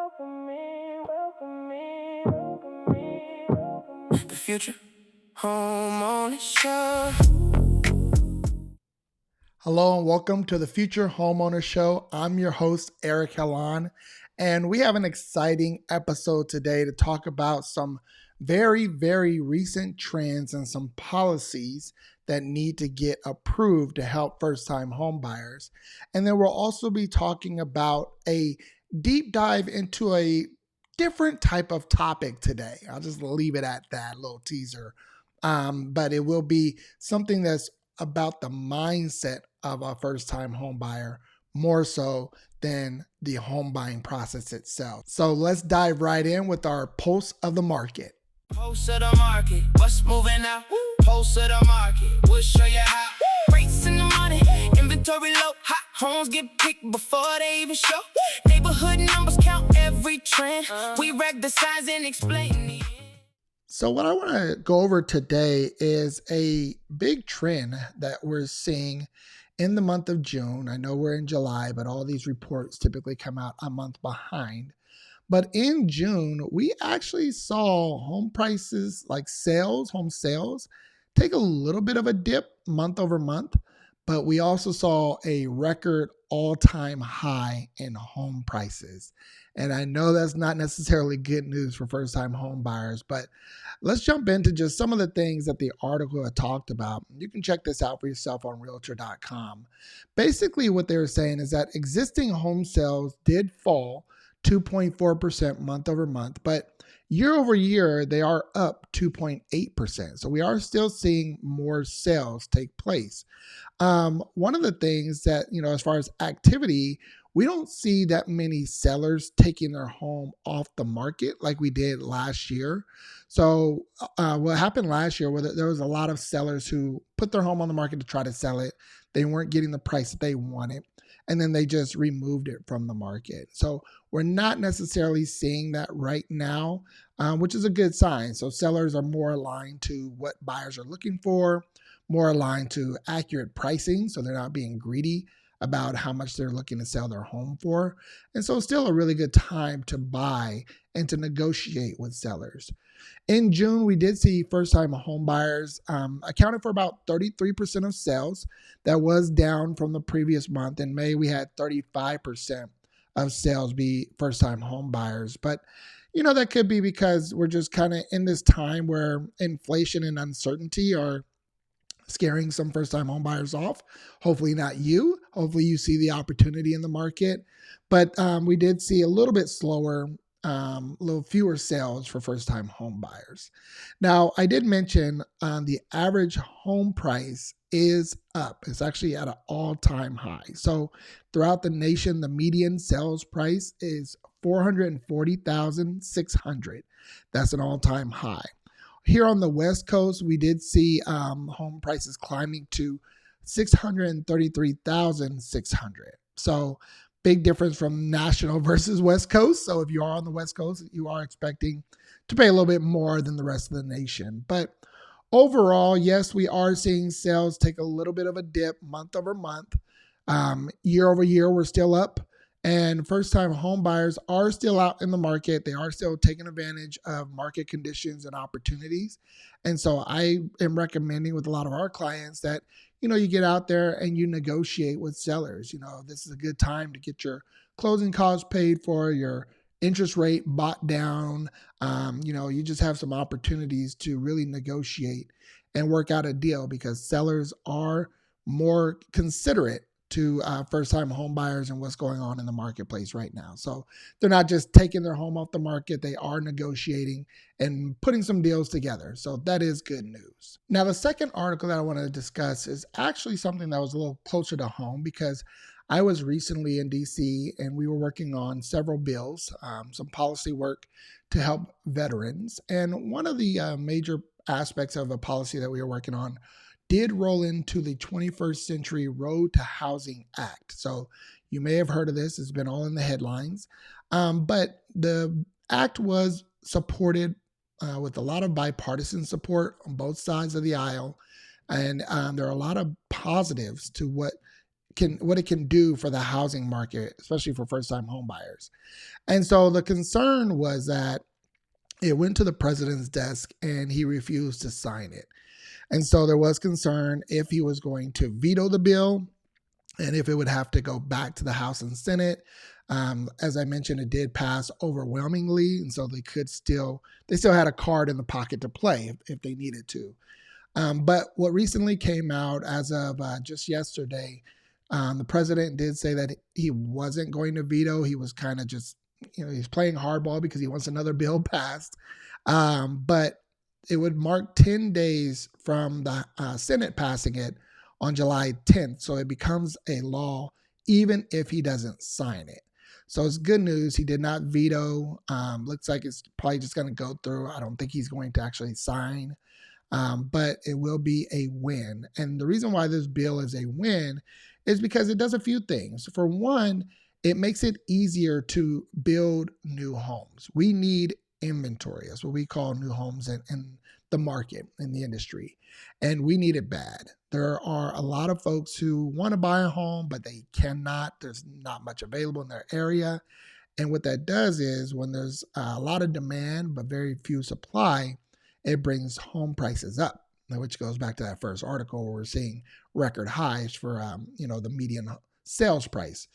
The Future Homeowner Show. Hello and welcome to the Future Homeowner Show. I'm your host, Eric Helon, and we have an exciting episode today to talk about some very recent trends and some policies that need to get approved to help first-time home buyers. And then we'll also be talking about a deep dive into a different type of topic today. I'll just leave it at that, little teaser. But it will be something that's about the mindset of a first-time home buyer more so than the home buying process itself. So let's dive right in with our pulse of the market. Pulse of the market, what's moving out? Pulse of the market, we'll show you how. Rates in the money, inventory low, hot homes get picked before they even show. Neighborhood numbers count every trend. We reg the signs and explain it. So what I want to go over today is a big trend that we're seeing in the month of June. I know we're in July, but all these reports typically come out a month behind. But in June, we actually saw home prices, like home sales, take a little bit of a dip month over month. But we also saw a record all-time high in home prices. And I know that's not necessarily good news for first-time home buyers, but let's jump into just some of the things that the article had talked about. You can check this out for yourself on realtor.com. Basically, what they were saying is that existing home sales did fall 2.4% month over month, but year over year, they are up 2.8%. So we are still seeing more sales take place. One of the things that, as far as activity, we don't see that many sellers taking their home off the market like we did last year. So what happened last year was there was a lot of sellers who put their home on the market to try to sell it. They weren't getting the price that they wanted, and then they just removed it from the market. So we're not necessarily seeing that right now, which is a good sign. So sellers are more aligned to what buyers are looking for, more aligned to accurate pricing, so they're not being greedy about how much they're looking to sell their home for. And so it's still a really good time to buy and to negotiate with sellers. In June, we did see first-time home buyers accounted for about 33% of sales. That was down from the previous month. In May, we had 35% of sales be first-time home buyers. But that could be because we're just kind of in this time where inflation and uncertainty are scaring some first-time home buyers off. Hopefully not you. Hopefully you see the opportunity in the market. But we did see a little bit slower, little fewer sales for first-time home buyers. Now, I did mention the average home price is up. It's actually at an all-time high. So throughout the nation, the median sales price is $440,600. That's an all-time high. Here on the West Coast, we did see home prices climbing to $633,600. So big difference from national versus West Coast. So if you are on the West Coast, you are expecting to pay a little bit more than the rest of the nation. But overall, yes, we are seeing sales take a little bit of a dip month over month. Year over year, we're still up. And first-time home buyers are still out in the market. They are still taking advantage of market conditions and opportunities. And so I am recommending with a lot of our clients that, you get out there and you negotiate with sellers. This is a good time to get your closing costs paid for, your interest rate bought down. You just have some opportunities to really negotiate and work out a deal because sellers are more considerate to first-time home buyers and what's going on in the marketplace right now. So they're not just taking their home off the market, they are negotiating and putting some deals together. So that is good news. Now, the second article that I want to discuss is actually something that was a little closer to home because I was recently in DC and we were working on several bills, some policy work to help veterans. And one of the major aspects of a policy that we were working on did roll into the 21st Century Road to Housing Act. So you may have heard of this. It's been all in the headlines. But the act was supported with a lot of bipartisan support on both sides of the aisle. And there are a lot of positives to what what it can do for the housing market, especially for first-time home buyers. And so the concern was that it went to the president's desk and he refused to sign it. And so there was concern if he was going to veto the bill and if it would have to go back to the House and Senate. As I mentioned, it did pass overwhelmingly, and so they still had a card in the pocket to play if they needed to. But what recently came out as of just yesterday, the president did say that he wasn't going to veto. He was kind of just, he's playing hardball because he wants another bill passed. But it would mark 10 days from the Senate passing it on July 10th. So it becomes a law even if he doesn't sign it. So it's good news. He did not veto. Looks like it's probably just going to go through. I don't think he's going to actually sign. But it will be a win. And the reason why this bill is a win is because it does a few things. For one, it makes it easier to build new homes. We need inventory. That's what we call new homes in the market, in the industry. And we need it bad. There are a lot of folks who want to buy a home, but they cannot. There's not much available in their area. And what that does is when there's a lot of demand, but very few supply, it brings home prices up, which goes back to that first article where we're seeing record highs for, the median sales price.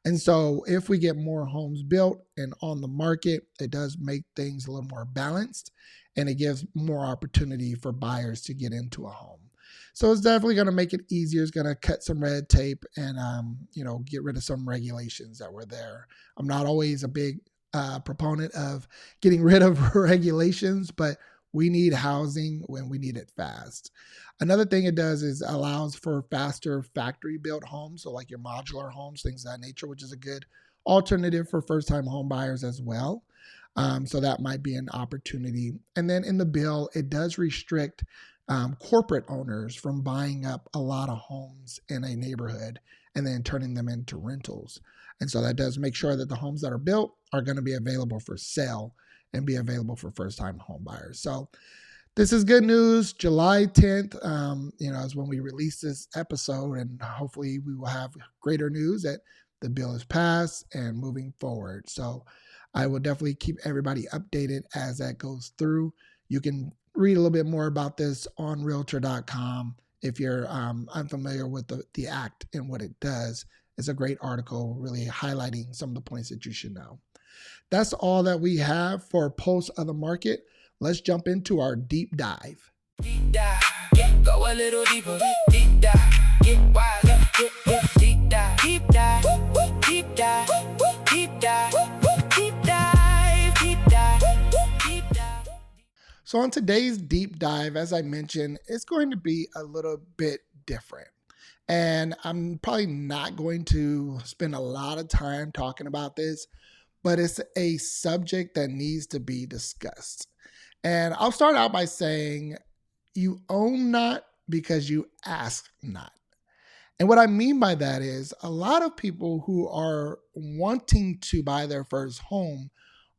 And so if we get more homes built and on the market, it does make things a little more balanced and it gives more opportunity for buyers to get into a home. So it's definitely going to make it easier. It's going to cut some red tape and, get rid of some regulations that were there. I'm not always a big proponent of getting rid of regulations, but we need housing when we need it fast. Another thing it does is allows for faster factory built homes. So like your modular homes, things of that nature, which is a good alternative for first time home buyers as well. So that might be an opportunity. And then in the bill, it does restrict corporate owners from buying up a lot of homes in a neighborhood and then turning them into rentals. And so that does make sure that the homes that are built are going to be available for sale and be available for first-time home buyers. So this is good news. July 10th, is when we release this episode, and hopefully we will have greater news that the bill is passed and moving forward. So I will definitely keep everybody updated as that goes through. You can read a little bit more about this on realtor.com if you're unfamiliar with the act and what it does. It's a great article really highlighting some of the points that you should know. That's all that we have for Pulse of the Market. Let's jump into our deep dive. Deep dive, go a little deeper. Deep dive, get wild. Deep dive, deep dive, deep dive, deep dive, deep dive, deep dive, deep dive. So on today's deep dive, as I mentioned, it's going to be a little bit different. And I'm probably not going to spend a lot of time talking about this, but it's a subject that needs to be discussed. And I'll start out by saying you own not because you ask not. And what I mean by that is a lot of people who are wanting to buy their first home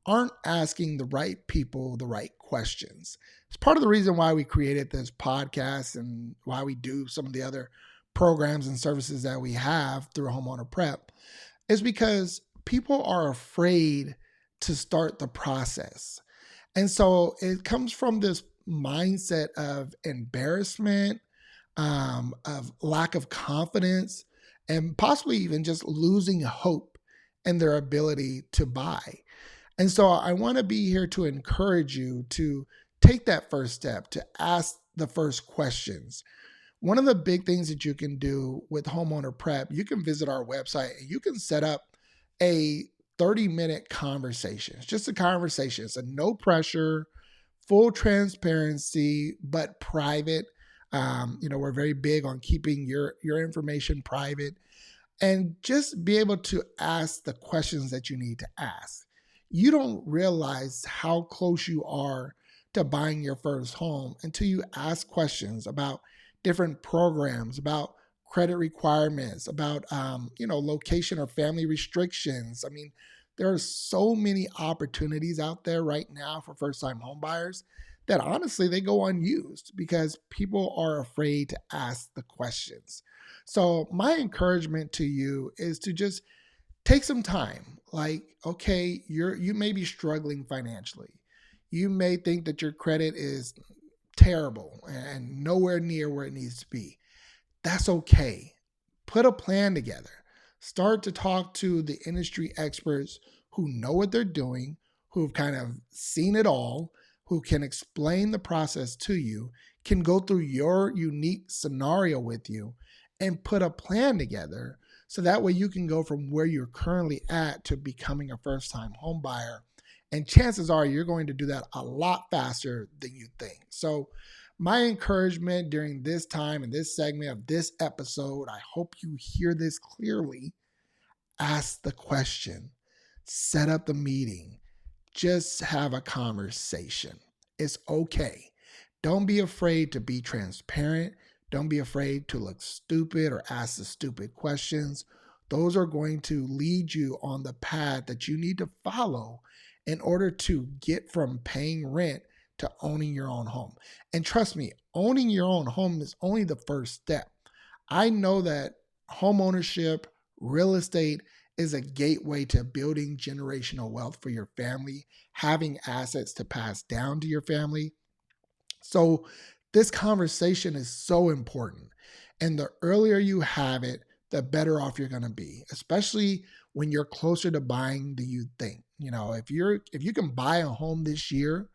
aren't asking the right people the right questions. It's part of the reason why we created this podcast and why we do some of the other programs and services that we have through Homeowner Prep is because people are afraid to start the process. And so it comes from this mindset of embarrassment, of lack of confidence, and possibly even just losing hope in their ability to buy. And so I want to be here to encourage you to take that first step, to ask the first questions. One of the big things that you can do with Homeowner Prep, you can visit our website and you can set up a 30-minute conversation. It's just a conversation. It's a no pressure, full transparency, but private. We're very big on keeping your information private and just be able to ask the questions that you need to ask. You don't realize how close you are to buying your first home until you ask questions about different programs, about credit requirements, about location or family restrictions. I mean, there are so many opportunities out there right now for first-time home buyers that honestly they go unused because people are afraid to ask the questions. So my encouragement to you is to just take some time. Like, okay, you may be struggling financially. You may think that your credit is terrible and nowhere near where it needs to be. That's okay. Put a plan together. Start to talk to the industry experts who know what they're doing, who've kind of seen it all, who can explain the process to you, can go through your unique scenario with you, and put a plan together so that way you can go from where you're currently at to becoming a first time home buyer. And chances are you're going to do that a lot faster than you think. So, my encouragement during this time and this segment of this episode, I hope you hear this clearly. Ask the question, set up the meeting, just have a conversation. It's okay. Don't be afraid to be transparent. Don't be afraid to look stupid or ask the stupid questions. Those are going to lead you on the path that you need to follow in order to get from paying rent to owning your own home. And trust me, owning your own home is only the first step. I know that home ownership, real estate is a gateway to building generational wealth for your family, having assets to pass down to your family. So, this conversation is so important. And the earlier you have it, the better off you're going to be, especially when you're closer to buying than you think. If you can buy a home this year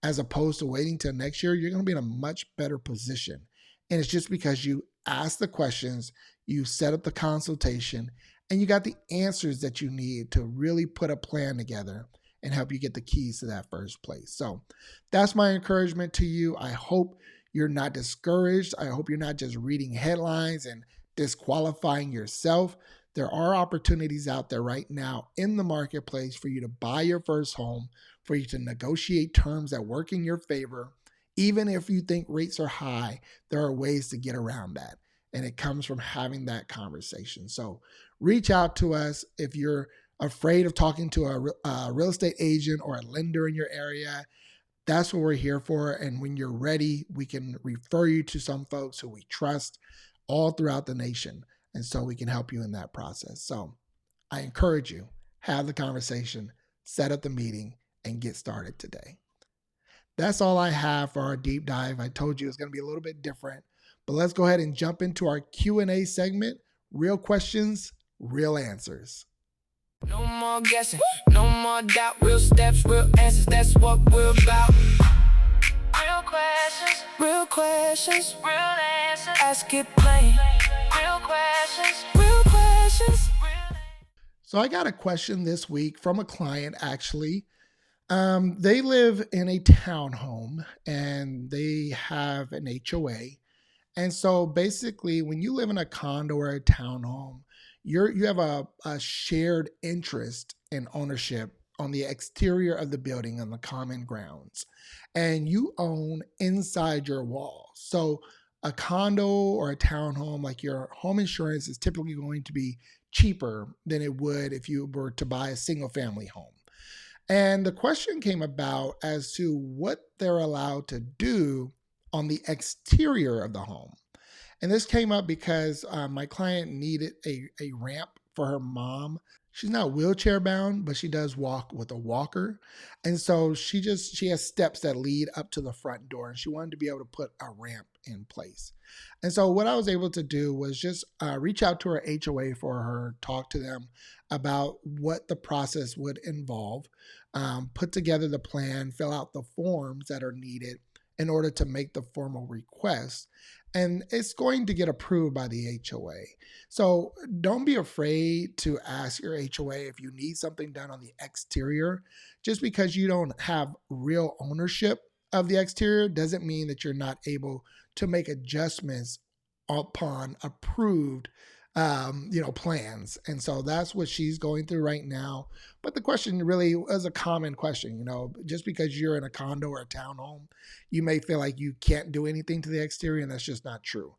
as opposed to waiting till next year, you're going to be in a much better position. And it's just because you ask the questions, you set up the consultation, and you got the answers that you need to really put a plan together and help you get the keys to that first place. So that's my encouragement to you. I hope you're not discouraged. I hope you're not just reading headlines and disqualifying yourself. There are opportunities out there right now in the marketplace for you to buy your first home, for you to negotiate terms that work in your favor. Even if you think rates are high, there are ways to get around that. And it comes from having that conversation. So reach out to us if you're afraid of talking to a real estate agent or a lender in your area. That's what we're here for. And when you're ready, we can refer you to some folks who we trust all throughout the nation. And so we can help you in that process. So I encourage you, have the conversation, set up the meeting, and get started today. That's all I have for our deep dive. I told you it's going to be a little bit different, but let's go ahead and jump into our Q&A segment. Real questions, real answers. No more guessing, no more doubt. Real steps, real answers, that's what we're about. Real questions, real answers. Ask it plain. Real questions, real questions. So I got a question this week from a client actually. They live in a townhome and they have an HOA. And so basically, when you live in a condo or a townhome, you have a shared interest in ownership on the exterior of the building on the common grounds, and you own inside your walls. So a condo or a townhome, like your home insurance, is typically going to be cheaper than it would if you were to buy a single family home. And the question came about as to what they're allowed to do on the exterior of the home. And this came up because my client needed a ramp for her mom. She's not wheelchair bound, but she does walk with a walker. And so she has steps that lead up to the front door, and she wanted to be able to put a ramp in place. And so what I was able to do was just reach out to her HOA for her, talk to them about what the process would involve, put together the plan, fill out the forms that are needed in order to make the formal request. And it's going to get approved by the HOA. So don't be afraid to ask your HOA if you need something done on the exterior. Just because you don't have real ownership of the exterior doesn't mean that you're not able to make adjustments upon approved plans. And so that's what she's going through right now. But the question really is a common question. Just because you're in a condo or a townhome, you may feel like you can't do anything to the exterior, and that's just not true.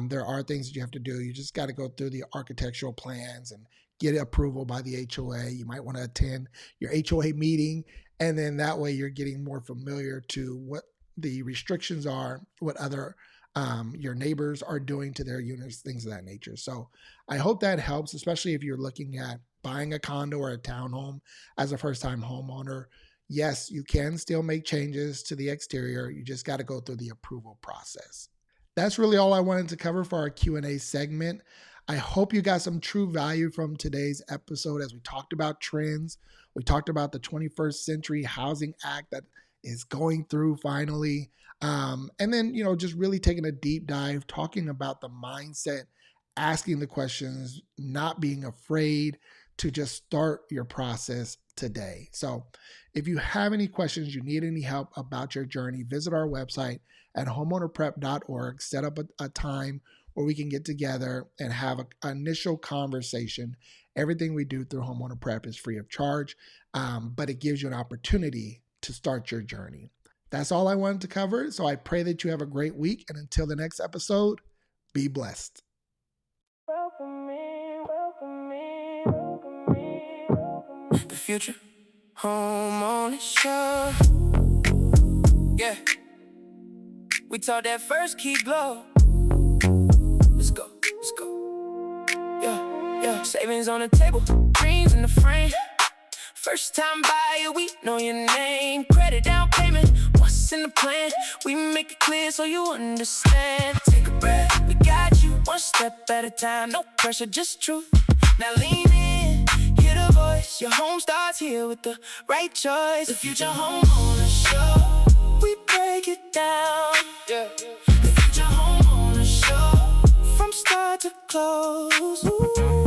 There are things that you have to do. You just got to go through the architectural plans and get approval by the HOA. You might want to attend your HOA meeting, and then that way you're getting more familiar to what the restrictions are, what other your neighbors are doing to their units, things of that nature. So I hope that helps, especially if you're looking at buying a condo or a townhome as a first-time homeowner. Yes, you can still make changes to the exterior. You just got to go through the approval process. That's really all I wanted to cover for our Q&A segment. I hope you got some true value from today's episode as we talked about trends. We talked about the 21st Century Housing Act that is going through finally. And then, just really taking a deep dive, talking about the mindset, asking the questions, not being afraid to just start your process today. So if you have any questions, you need any help about your journey, visit our website at homeownerprep.org. Set up a time where we can get together and have an initial conversation. Everything we do through Homeowner Prep is free of charge, but it gives you an opportunity to start your journey. That's all I wanted to cover. So I pray that you have a great week. And until the next episode, be blessed. The Future Homeowner Show. Yeah. We taught that first key glow. Let's go. Yeah. Savings on the table, dreams in the frame. First time buyer, we know your name. Credit down payment, what's in the plan? We make it clear so you understand. Take a breath, we got you, one step at a time. No pressure, just truth. Now lean in, hear the voice. Your home starts here with the right choice. The Future Homeowner Show. We break it down. Yeah. The Future Homeowner Show. From start to close. Ooh.